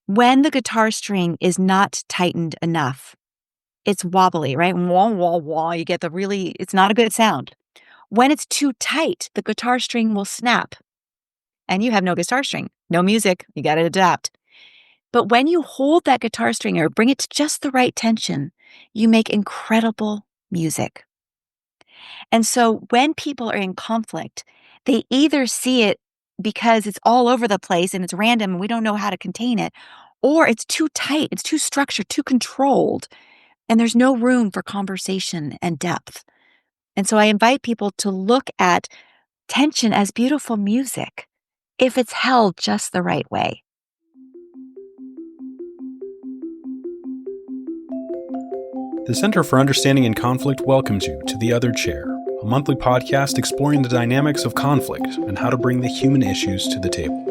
When the guitar string is not tightened enough, it's wobbly, right? Wah, wah, wah. You get it's not a good sound. When it's too tight, the guitar string will snap and you have no guitar string, no music. You got to adapt. But when you hold that guitar string or bring it to just the right tension, you make incredible music. And so when people are in conflict, they either see it because it's all over the place and it's random and we don't know how to contain it, or it's too tight, it's too structured, too controlled, and there's no room for conversation and depth. And so I invite people to look at tension as beautiful music if it's held just the right way. The Center for Understanding in Conflict welcomes you to The Other Chair, a monthly podcast exploring the dynamics of conflict and how to bring the human issues to the table.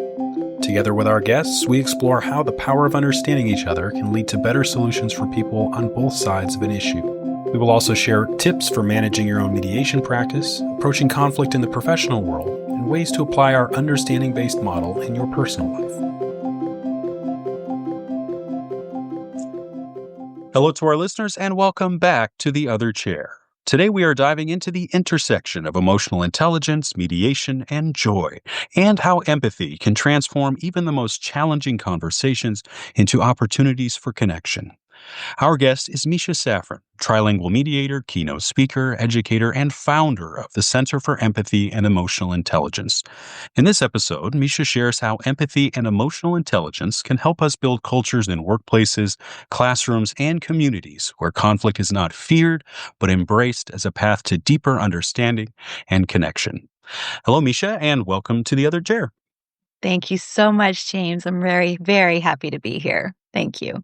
Together with our guests, we explore how the power of understanding each other can lead to better solutions for people on both sides of an issue. We will also share tips for managing your own mediation practice, approaching conflict in the professional world, and ways to apply our understanding-based model in your personal life. Hello to our listeners and welcome back to The Other Chair. Today we are diving into the intersection of emotional intelligence, mediation, and joy, and how empathy can transform even the most challenging conversations into opportunities for connection. Our guest is Misha Safran, trilingual mediator, keynote speaker, educator, and founder of the Center for Empathy and Emotional Intelligence. In this episode, Misha shares how empathy and emotional intelligence can help us build cultures in workplaces, classrooms, and communities where conflict is not feared, but embraced as a path to deeper understanding and connection. Hello, Misha, and welcome to The Other Chair. Thank you so much, James. I'm very, very happy to be here. Thank you.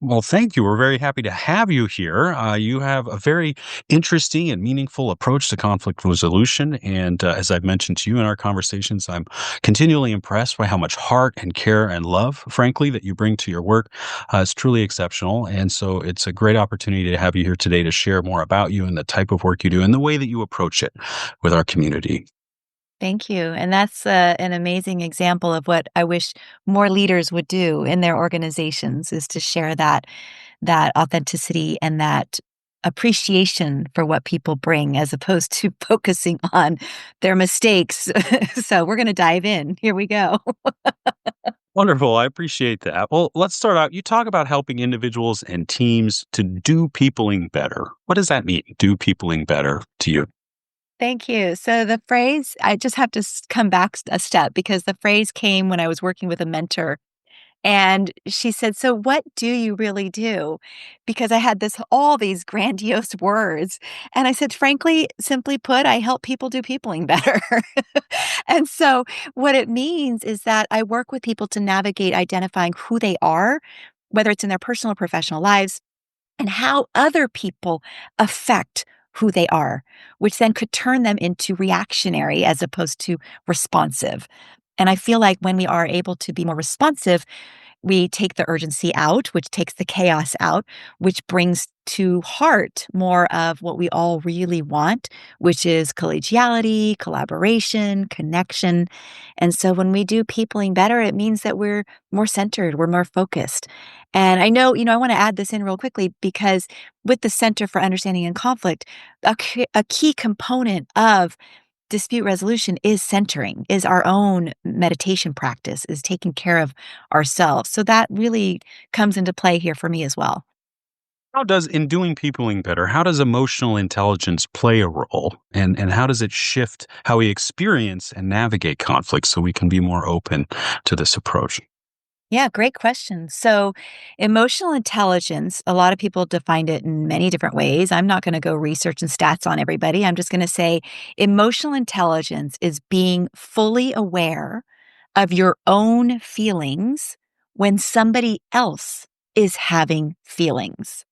Well, thank you. We're very happy to have you here. You have a very interesting and meaningful approach to conflict resolution. And as I've mentioned to you in our conversations, I'm continually impressed by how much heart and care and love, frankly, that you bring to your work. It's truly exceptional. And so it's a great opportunity to have you here today to share more about you and the type of work you do and the way that you approach it with our community. Thank you. And that's an amazing example of what I wish more leaders would do in their organizations is to share that authenticity and that appreciation for what people bring as opposed to focusing on their mistakes. So we're going to dive in. Here we go. Wonderful. I appreciate that. Well, let's start out. You talk about helping individuals and teams to do peopling better. What does that mean, do peopling better to you? Thank you. So the phrase, I just have to come back a step because the phrase came when I was working with a mentor. And she said, "So what do you really do?" Because I had all these grandiose words. And I said, frankly, simply put, I help people do peopling better. And so what it means is that I work with people to navigate identifying who they are, whether it's in their personal or professional lives, and how other people affect who they are, which then could turn them into reactionary as opposed to responsive. And I feel like when we are able to be more responsive, we take the urgency out, which takes the chaos out, which brings to heart more of what we all really want, which is collegiality, collaboration, connection. And so when we do peopling better, it means that we're more centered, we're more focused. And I know, I want to add this in real quickly because with the Center for Understanding and Conflict, a key component of dispute resolution is centering, is our own meditation practice, is taking care of ourselves. So that really comes into play here for me as well. In doing peopling better, how does emotional intelligence play a role? And how does it shift how we experience and navigate conflict so we can be more open to this approach? Yeah, great question. So, emotional intelligence, a lot of people define it in many different ways. I'm not going to go research and stats on everybody. I'm just going to say emotional intelligence is being fully aware of your own feelings when somebody else is having feelings.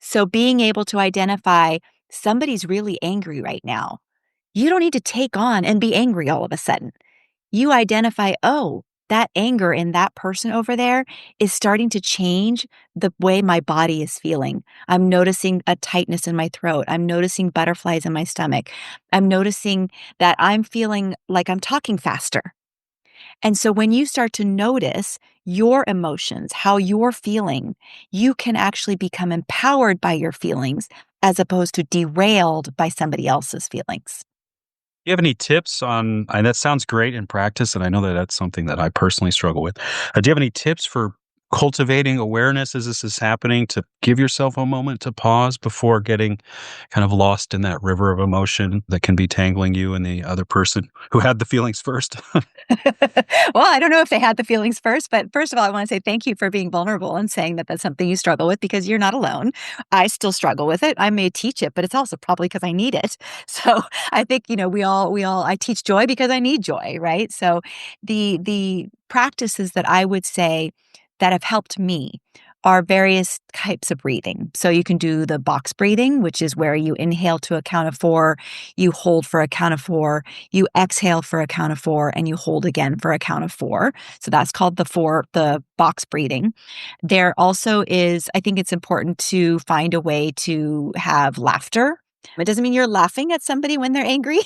So, being able to identify somebody's really angry right now. You don't need to take on and be angry all of a sudden. You identify, oh, that anger in that person over there is starting to change the way my body is feeling. I'm noticing a tightness in my throat. I'm noticing butterflies in my stomach. I'm noticing that I'm feeling like I'm talking faster. And so when you start to notice your emotions, how you're feeling, you can actually become empowered by your feelings as opposed to derailed by somebody else's feelings. You have any tips on, and that sounds great in practice, and I know that that's something that I personally struggle with. Do you have any tips for cultivating awareness as this is happening to give yourself a moment to pause before getting kind of lost in that river of emotion that can be tangling you and the other person who had the feelings first? Well, I don't know if they had the feelings first, but first of all, I want to say thank you for being vulnerable and saying that that's something you struggle with because you're not alone. I still struggle with it. I may teach it, but it's also probably because I need it. So I think, I teach joy because I need joy, right? So the practices that I would say that have helped me are various types of breathing. So you can do the box breathing, which is where you inhale to a count of 4, you hold for a count of 4, you exhale for a count of 4, and you hold again for a count of 4. So that's called the box breathing. There also is, I think it's important to find a way to have laughter. It doesn't mean you're laughing at somebody when they're angry.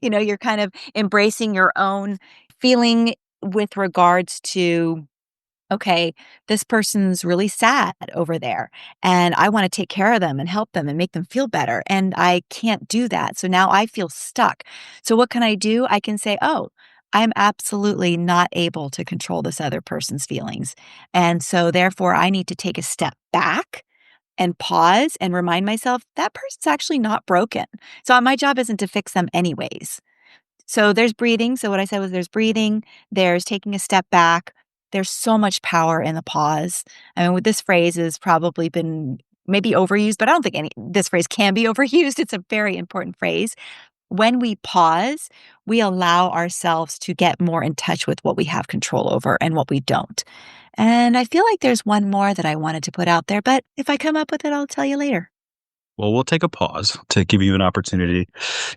You're kind of embracing your own feeling with regards to, okay, this person's really sad over there, and I want to take care of them and help them and make them feel better. And I can't do that. So now I feel stuck. So what can I do? I can say, oh, I'm absolutely not able to control this other person's feelings. And so therefore, I need to take a step back and pause and remind myself that person's actually not broken. So my job isn't to fix them anyways. So there's breathing. So what I said was there's breathing, there's taking a step back. There's so much power in the pause. I mean, with this phrase has probably been maybe overused, but I don't think this phrase can be overused. It's a very important phrase. When we pause, we allow ourselves to get more in touch with what we have control over and what we don't. And I feel like there's one more that I wanted to put out there, but if I come up with it, I'll tell you later. Well, we'll take a pause to give you an opportunity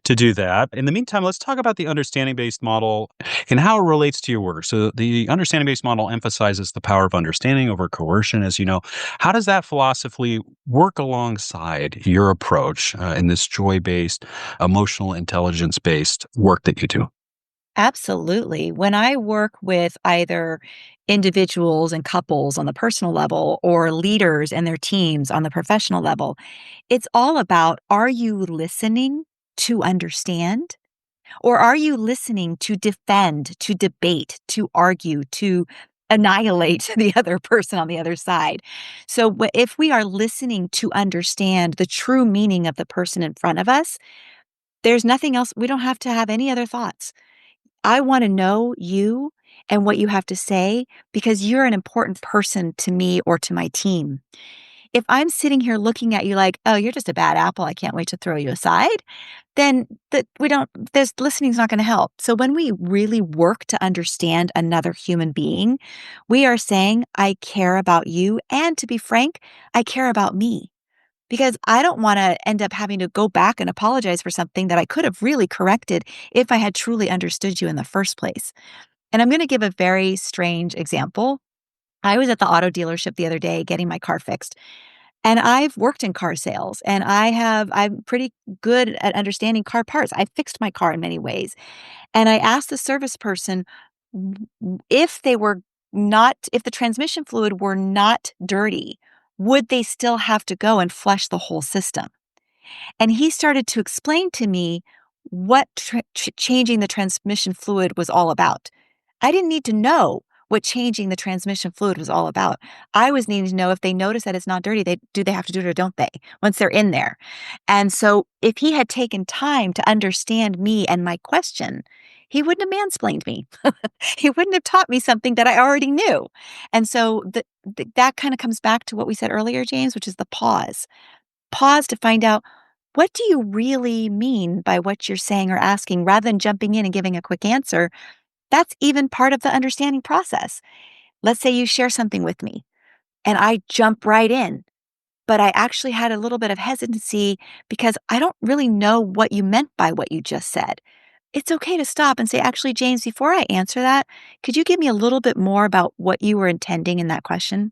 to do that. In the meantime, let's talk about the understanding based model and how it relates to your work. So, the understanding based model emphasizes the power of understanding over coercion, as you know. How does that philosophy work alongside your approach in this joy based, emotional intelligence based work that you do? Absolutely. When I work with either individuals and couples on the personal level or leaders and their teams on the professional level, it's all about, are you listening to understand? Or are you listening to defend, to debate, to argue, to annihilate the other person on the other side? So if we are listening to understand the true meaning of the person in front of us, there's nothing else. We don't have to have any other thoughts. I want to know you and what you have to say because you're an important person to me or to my team. If I'm sitting here looking at you like, "Oh, you're just a bad apple, I can't wait to throw you aside," then we don't this listening's not gonna help. So when we really work to understand another human being, we are saying, "I care about you, and to be frank, I care about me." Because I don't wanna end up having to go back and apologize for something that I could have really corrected if I had truly understood you in the first place. And I'm gonna give a very strange example. I was at the auto dealership the other day getting my car fixed, and I've worked in car sales, and I'm pretty good at understanding car parts. I fixed my car in many ways, and I asked the service person if they were not if the transmission fluid were not dirty, would they still have to go and flush the whole system? And he started to explain to me what changing the transmission fluid was all about. I didn't need to know what changing the transmission fluid was all about. I was needing to know if they notice that it's not dirty, they have to do it or don't they once they're in there. And so if he had taken time to understand me and my question, he wouldn't have mansplained me. He wouldn't have taught me something that I already knew. And so that kind of comes back to what we said earlier, James, which is the pause. Pause to find out, what do you really mean by what you're saying or asking rather than jumping in and giving a quick answer? That's even part of the understanding process. Let's say you share something with me and I jump right in, but I actually had a little bit of hesitancy because I don't really know what you meant by what you just said. It's okay to stop and say, actually, James, before I answer that, could you give me a little bit more about what you were intending in that question?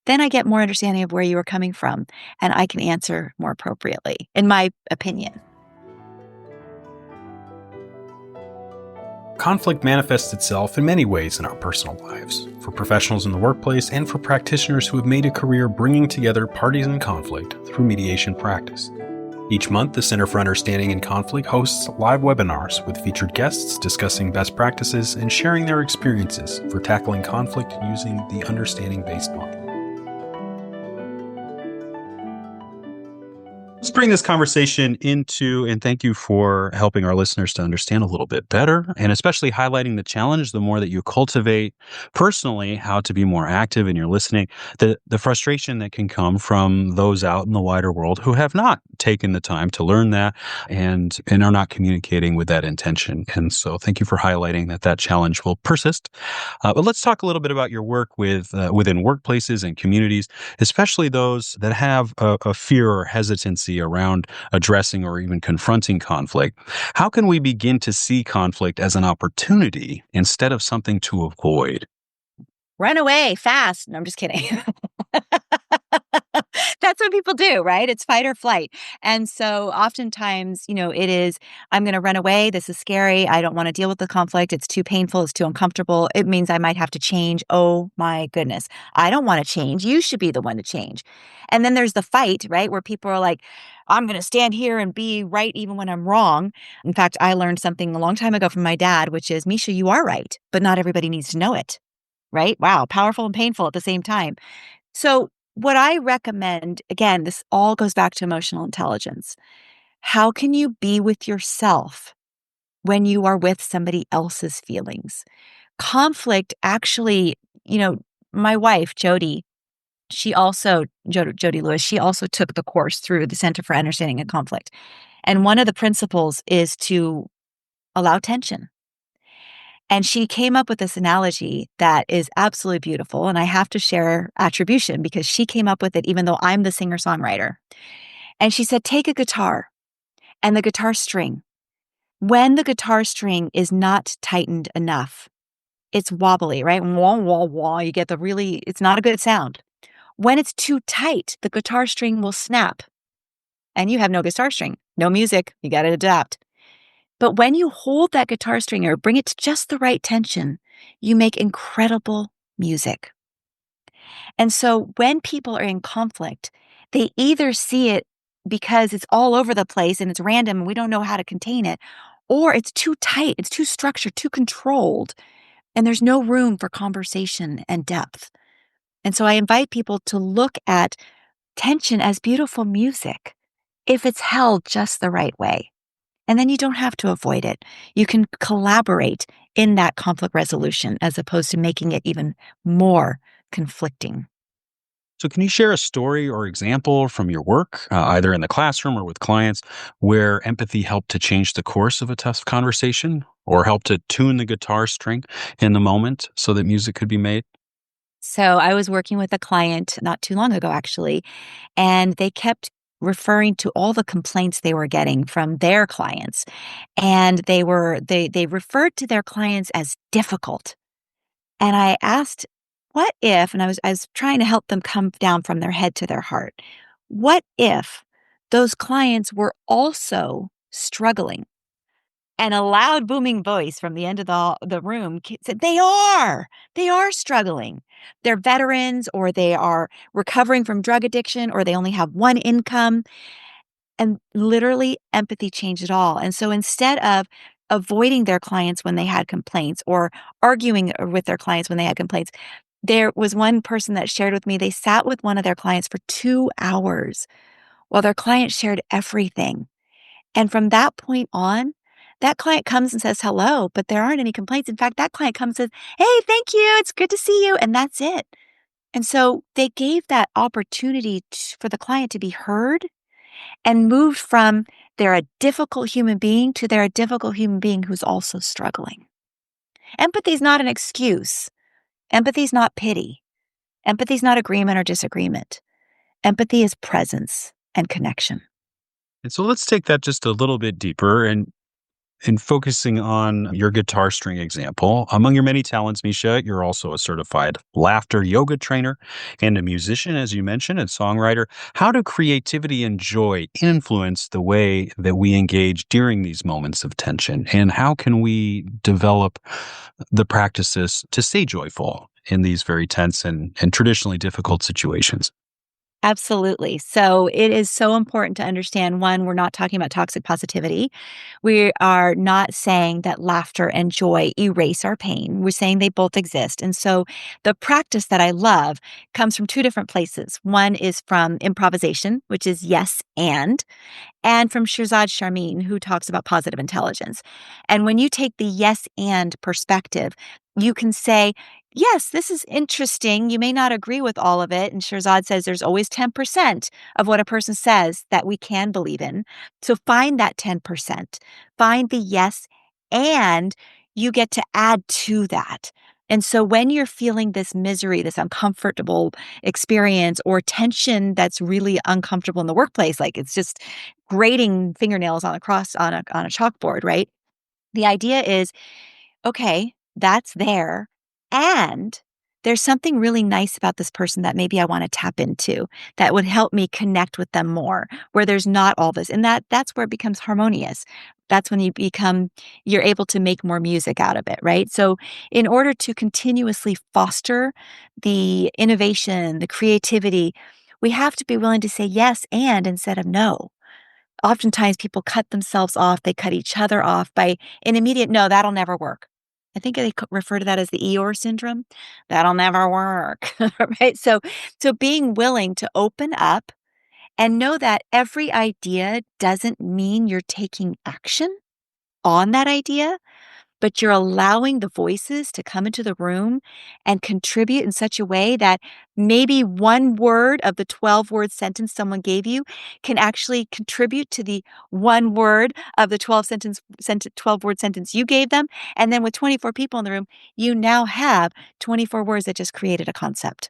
Then I get more understanding of where you were coming from and I can answer more appropriately, in my opinion. Conflict manifests itself in many ways in our personal lives, for professionals in the workplace and for practitioners who have made a career bringing together parties in conflict through mediation practice. Each month, the Center for Understanding in Conflict hosts live webinars with featured guests discussing best practices and sharing their experiences for tackling conflict using the understanding-based model. Let's bring this conversation into, and thank you for helping our listeners to understand a little bit better, and especially highlighting the challenge, the more that you cultivate personally how to be more active in your listening, the frustration that can come from those out in the wider world who have not taken the time to learn that and are not communicating with that intention. And so thank you for highlighting that challenge will persist. But let's talk a little bit about your work within workplaces and communities, especially those that have a fear or hesitancy around addressing or even confronting conflict. How can we begin to see conflict as an opportunity instead of something to avoid? Run away fast. No, I'm just kidding. That's what people do, right? It's fight or flight. And so oftentimes, it is, I'm going to run away. This is scary. I don't want to deal with the conflict. It's too painful. It's too uncomfortable. It means I might have to change. Oh my goodness. I don't want to change. You should be the one to change. And then there's the fight, right? Where people are like, I'm going to stand here and be right even when I'm wrong. In fact, I learned something a long time ago from my dad, which is, Misha, you are right, but not everybody needs to know it. Right? Wow. Powerful and painful at the same time. So, what I recommend, again, this all goes back to emotional intelligence. How can you be with yourself when you are with somebody else's feelings? Conflict actually, my wife, Jody, Jody Lewis, she also took the course through the Center for Understanding and Conflict. And one of the principles is to allow tension. And she came up with this analogy that is absolutely beautiful. And I have to share attribution because she came up with it, even though I'm the singer-songwriter. And she said, take a guitar and the guitar string. When the guitar string is not tightened enough, it's wobbly, right? Wah, wah, wah. You get it's not a good sound. When it's too tight, the guitar string will snap and you have no guitar string, no music. You got to adapt. But when you hold that guitar string or bring it to just the right tension, you make incredible music. And so when people are in conflict, they either see it because it's all over the place and it's random and we don't know how to contain it, or it's too tight, it's too structured, too controlled, and there's no room for conversation and depth. And so I invite people to look at tension as beautiful music if it's held just the right way. And then you don't have to avoid it. You can collaborate in that conflict resolution as opposed to making it even more conflicting. So, can you share a story or example from your work, either in the classroom or with clients, where empathy helped to change the course of a tough conversation or helped to tune the guitar string in the moment so that music could be made? So I was working with a client not too long ago, actually, and they kept referring to all the complaints they were getting from their clients. And they referred to their clients as difficult. And I asked, what if, and I was trying to help them come down from their head to their heart. What if those clients were also struggling? And a loud booming voice from the end of the room said, they are struggling. They're veterans or they are recovering from drug addiction or they only have one income. And literally empathy changed it all. And so instead of avoiding their clients when they had complaints or arguing with their clients when they had complaints, there was one person that shared with me, they sat with one of their clients for 2 hours while their client shared everything. And from that point on, that client comes and says hello, but there aren't any complaints. In fact, that client comes and says, hey, thank you. It's good to see you. And that's it. And so they gave that opportunity for the client to be heard and moved from they're a difficult human being to they're a difficult human being who's also struggling. Empathy is not an excuse. Empathy is not pity. Empathy is not agreement or disagreement. Empathy is presence and connection. And so let's take that just a little bit deeper. And in focusing on your guitar string example, among your many talents, Misha, you're also a certified laughter yoga trainer and a musician, as you mentioned, and songwriter. How do creativity and joy influence the way that we engage during these moments of tension? And how can we develop the practices to stay joyful in these very tense and traditionally difficult situations? Absolutely. So it is so important to understand one, we're not talking about toxic positivity. We are not saying that laughter and joy erase our pain. We're saying they both exist. And so the practice that I love comes from two different places. One is from improvisation, which is yes and from Shirzad Sharmin, who talks about positive intelligence. And when you take the yes and perspective, you can say, yes, this is interesting. You may not agree with all of it. And Shirzad says there's always 10% of what a person says that we can believe in. So find that 10%, find the yes, and you get to add to that. And so when you're feeling this misery, this uncomfortable experience or tension that's really uncomfortable in the workplace, like it's just grating fingernails on a chalkboard, right? The idea is, okay, that's there. And there's something really nice about this person that maybe I want to tap into that would help me connect with them more, where there's not all this. And that's where it becomes harmonious. That's when you're able to make more music out of it, right? So, in order to continuously foster the innovation, the creativity, we have to be willing to say yes and instead of no. Oftentimes people cut themselves off, they cut each other off by an immediate, "No, that'll never work." I think they refer to that as the Eeyore syndrome. "That'll never work." Right? So being willing to open up and know that every idea doesn't mean you're taking action on that idea, but you're allowing the voices to come into the room and contribute in such a way that maybe one word of the 12-word sentence someone gave you can actually contribute to the one word of the 12-word sentence you gave them. And then with 24 people in the room, you now have 24 words that just created a concept.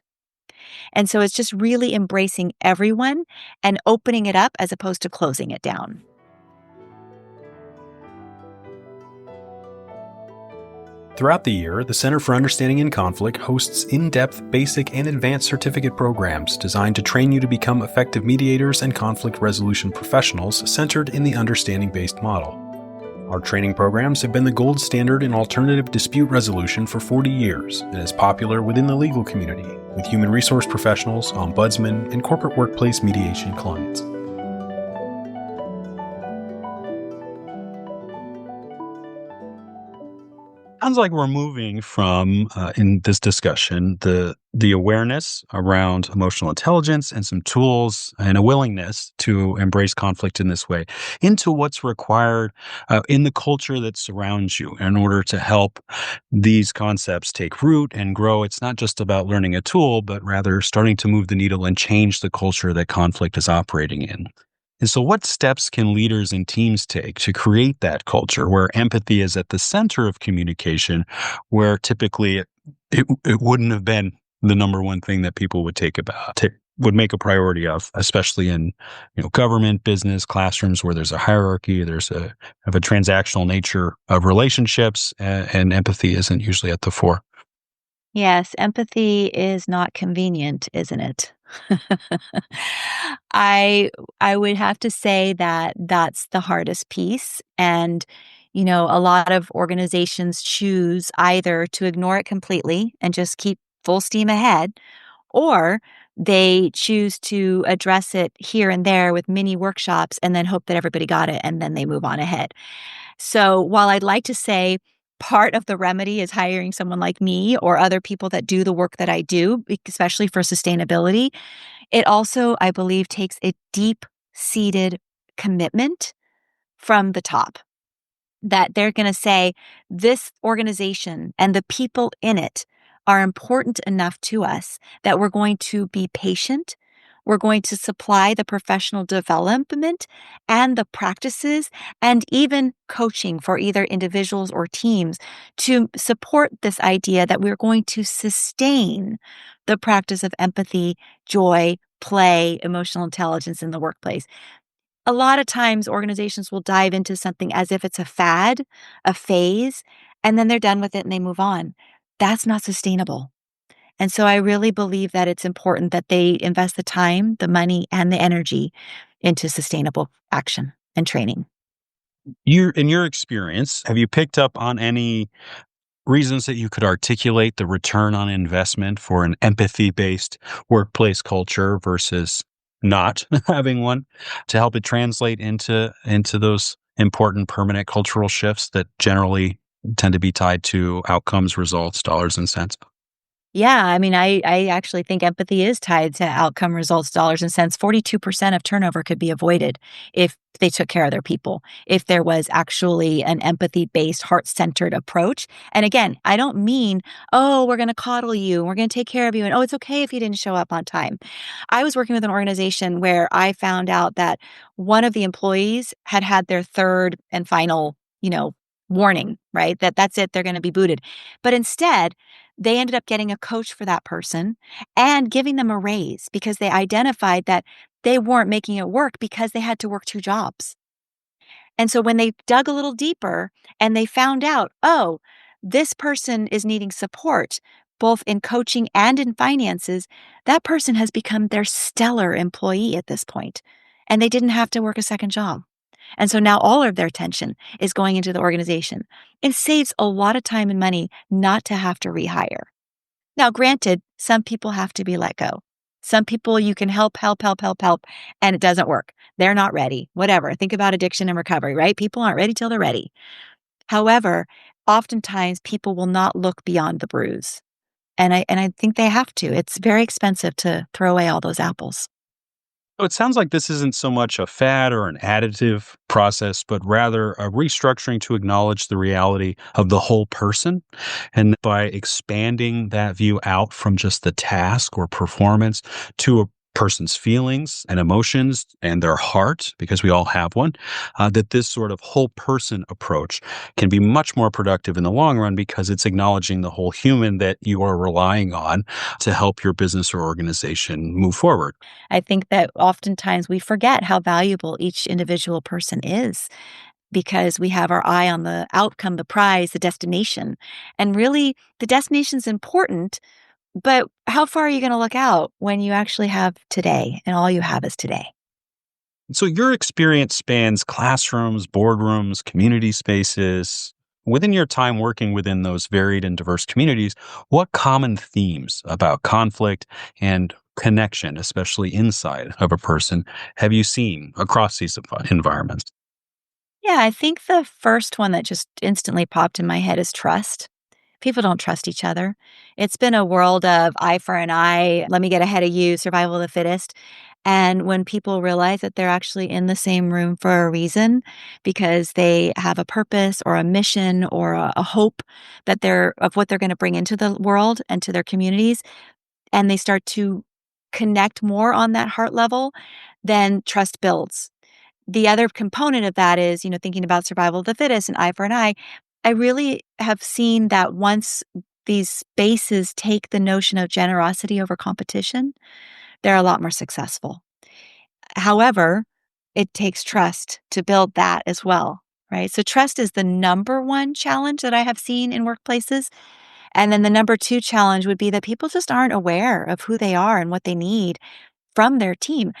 And so it's just really embracing everyone and opening it up as opposed to closing it down. Throughout the year, the Center for Understanding in Conflict hosts in-depth basic and advanced certificate programs designed to train you to become effective mediators and conflict resolution professionals centered in the understanding-based model. Our training programs have been the gold standard in alternative dispute resolution for 40 years and is popular within the legal community with human resource professionals, ombudsmen, and corporate workplace mediation clients. Sounds like we're moving from in this discussion the awareness around emotional intelligence and some tools and a willingness to embrace conflict in this way into what's required in the culture that surrounds you in order to help these concepts take root and grow. It's not just about learning a tool, but rather starting to move the needle and change the culture that conflict is operating in. And so, what steps can leaders and teams take to create that culture where empathy is at the center of communication, where typically it wouldn't have been the number one thing that people would would make a priority of, especially in government, business, classrooms where there's a hierarchy, there's a transactional nature of relationships, and empathy isn't usually at the fore. Yes, empathy is not convenient, isn't it? I I would have to say that that's the hardest piece, and, a lot of organizations choose either to ignore it completely and just keep full steam ahead, or they choose to address it here and there with mini workshops and then hope that everybody got it, and then they move on ahead. So while I'd like to say part of the remedy is hiring someone like me or other people that do the work that I do, especially for sustainability, it also, I believe, takes a deep seated commitment from the top that they're going to say, this organization and the people in it are important enough to us that we're going to be patient. We're going to supply the professional development and the practices and even coaching for either individuals or teams to support this idea that we're going to sustain the practice of empathy, joy, play, emotional intelligence in the workplace. A lot of times organizations will dive into something as if it's a fad, a phase, and then they're done with it and they move on. That's not sustainable. And so I really believe that it's important that they invest the time, the money, and the energy into sustainable action and training. In your experience, have you picked up on any reasons that you could articulate the return on investment for an empathy based workplace culture versus not having one to help it translate into those important permanent cultural shifts that generally tend to be tied to outcomes, results, dollars and cents? Yeah, I mean, I actually think empathy is tied to outcome results, dollars and cents. 42% of turnover could be avoided if they took care of their people, if there was actually an empathy-based, heart-centered approach. And again, I don't mean, oh, we're going to coddle you, and we're going to take care of you, and oh, it's okay if you didn't show up on time. I was working with an organization where I found out that one of the employees had had their third and final, warning, right? That's it, they're going to be booted. But instead, they ended up getting a coach for that person and giving them a raise because they identified that they weren't making it work because they had to work 2 jobs. And so when they dug a little deeper and they found out, oh, this person is needing support both in coaching and in finances, that person has become their stellar employee at this point, and they didn't have to work a second job. And so now all of their attention is going into the organization. It saves a lot of time and money not to have to rehire. Now, granted, some people have to be let go. Some people you can help, help, help, help, help, and it doesn't work. They're not ready. Whatever. Think about addiction and recovery, right? People aren't ready till they're ready. However, oftentimes people will not look beyond the bruise. And I think they have to. It's very expensive to throw away all those apples. So it sounds like this isn't so much a fad or an additive process, but rather a restructuring to acknowledge the reality of the whole person. And by expanding that view out from just the task or performance to a person's feelings and emotions and their heart, because we all have one, that this sort of whole person approach can be much more productive in the long run because it's acknowledging the whole human that you are relying on to help your business or organization move forward. I think that oftentimes we forget how valuable each individual person is because we have our eye on the outcome, the prize, the destination. And really, the destination's important, but how far are you going to look out when you actually have today and all you have is today? So your experience spans classrooms, boardrooms, community spaces. Within your time working within those varied and diverse communities, what common themes about conflict and connection, especially inside of a person, have you seen across these environments? Yeah, I think the first one that just instantly popped in my head is trust. People don't trust each other. It's been a world of eye for an eye, let me get ahead of you, survival of the fittest. And when people realize that they're actually in the same room for a reason because they have a purpose or a mission or a hope that they're of what they're going to bring into the world and to their communities, and they start to connect more on that heart level, then trust builds. The other component of that is, thinking about survival of the fittest and eye for an eye. I really have seen that once these spaces take the notion of generosity over competition, they're a lot more successful. However, it takes trust to build that as well, right? So trust is the number one challenge that I have seen in workplaces. And then the number two challenge would be that people just aren't aware of who they are and what they need from their team.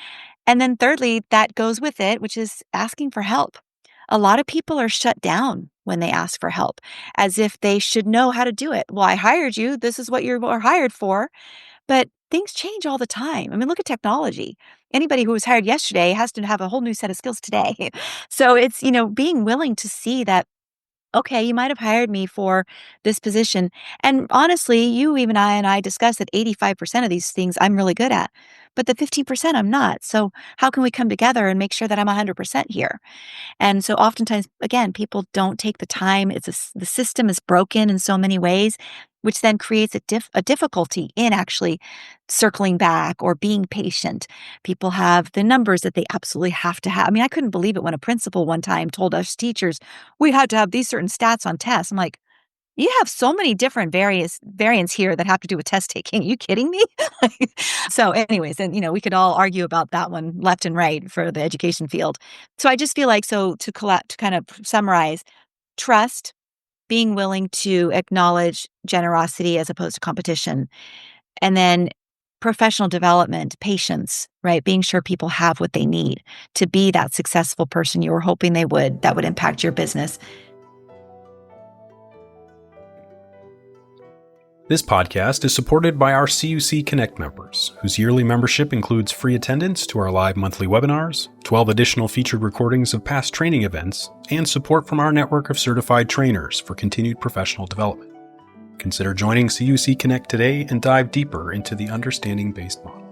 And then thirdly, that goes with it, which is asking for help. A lot of people are shut down when they ask for help, as if they should know how to do it. Well, I hired you. This is what you are hired for. But things change all the time. I mean, look at technology. Anybody who was hired yesterday has to have a whole new set of skills today. So it's, being willing to see that okay, you might have hired me for this position. And honestly, you even I discussed that 85% of these things I'm really good at, but the 15% I'm not. So how can we come together and make sure that I'm 100% here? And so oftentimes, again, people don't take the time. The system is broken in so many ways, which then creates a difficulty in actually circling back or being patient. People have the numbers that they absolutely have to have. I mean, I couldn't believe it when a principal one time told us teachers we had to have these certain stats on tests. I'm like, You have so many different variants here that have to do with test taking. Are you kidding me? So anyways, and we could all argue about that one left and right for the education field. So I just feel like to kind of summarize, trust, being willing to acknowledge generosity as opposed to competition, and then professional development, patience, right? Being sure people have what they need to be that successful person you were hoping they would, that would impact your business. This podcast is supported by our CUC Connect members, whose yearly membership includes free attendance to our live monthly webinars, 12 additional featured recordings of past training events, and support from our network of certified trainers for continued professional development. Consider joining CUC Connect today and dive deeper into the understanding-based model.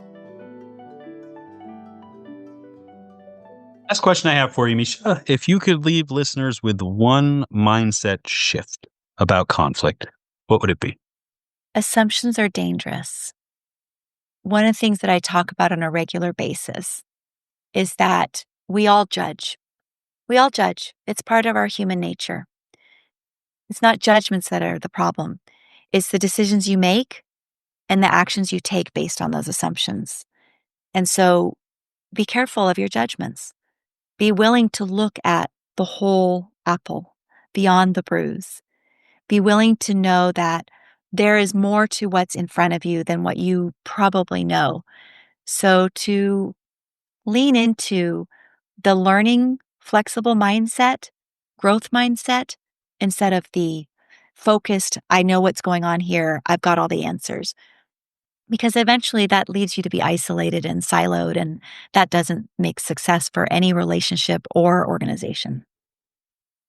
Last question I have for you, Misha. If you could leave listeners with one mindset shift about conflict, what would it be? Assumptions are dangerous. One of the things that I talk about on a regular basis is that we all judge. We all judge. It's part of our human nature. It's not judgments that are the problem. It's the decisions you make and the actions you take based on those assumptions. And so be careful of your judgments. Be willing to look at the whole apple beyond the bruise. Be willing to know that there is more to what's in front of you than what you probably know. So to lean into the learning, flexible mindset, growth mindset, instead of the focused, I know what's going on here, I've got all the answers. Because eventually that leads you to be isolated and siloed, and that doesn't make success for any relationship or organization.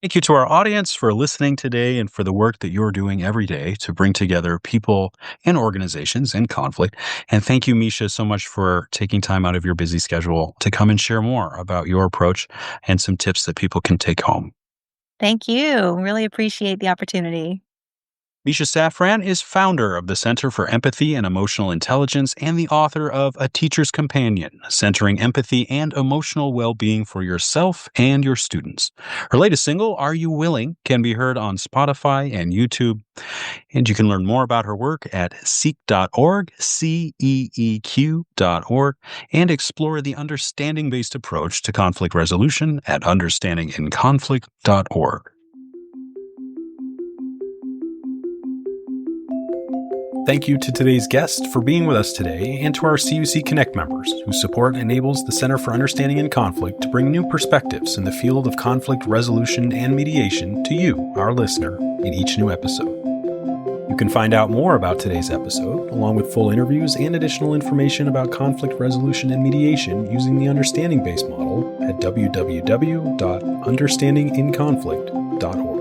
Thank you to our audience for listening today and for the work that you're doing every day to bring together people and organizations in conflict. And thank you, Misha, so much for taking time out of your busy schedule to come and share more about your approach and some tips that people can take home. Thank you. Really appreciate the opportunity. Misha Safran is founder of the Center for Empathy and Emotional Intelligence and the author of A Teacher's Companion, Centering Empathy and Emotional Well-Being for Yourself and Your Students. Her latest single, Are You Willing?, can be heard on Spotify and YouTube. And you can learn more about her work at seek.org, CEEQ.org, and explore the understanding-based approach to conflict resolution at understandinginconflict.org. Thank you to today's guest for being with us today, and to our CUC Connect members, whose support enables the Center for Understanding in Conflict to bring new perspectives in the field of conflict resolution and mediation to you, our listener, in each new episode. You can find out more about today's episode, along with full interviews and additional information about conflict resolution and mediation using the understanding-based model at www.understandinginconflict.org.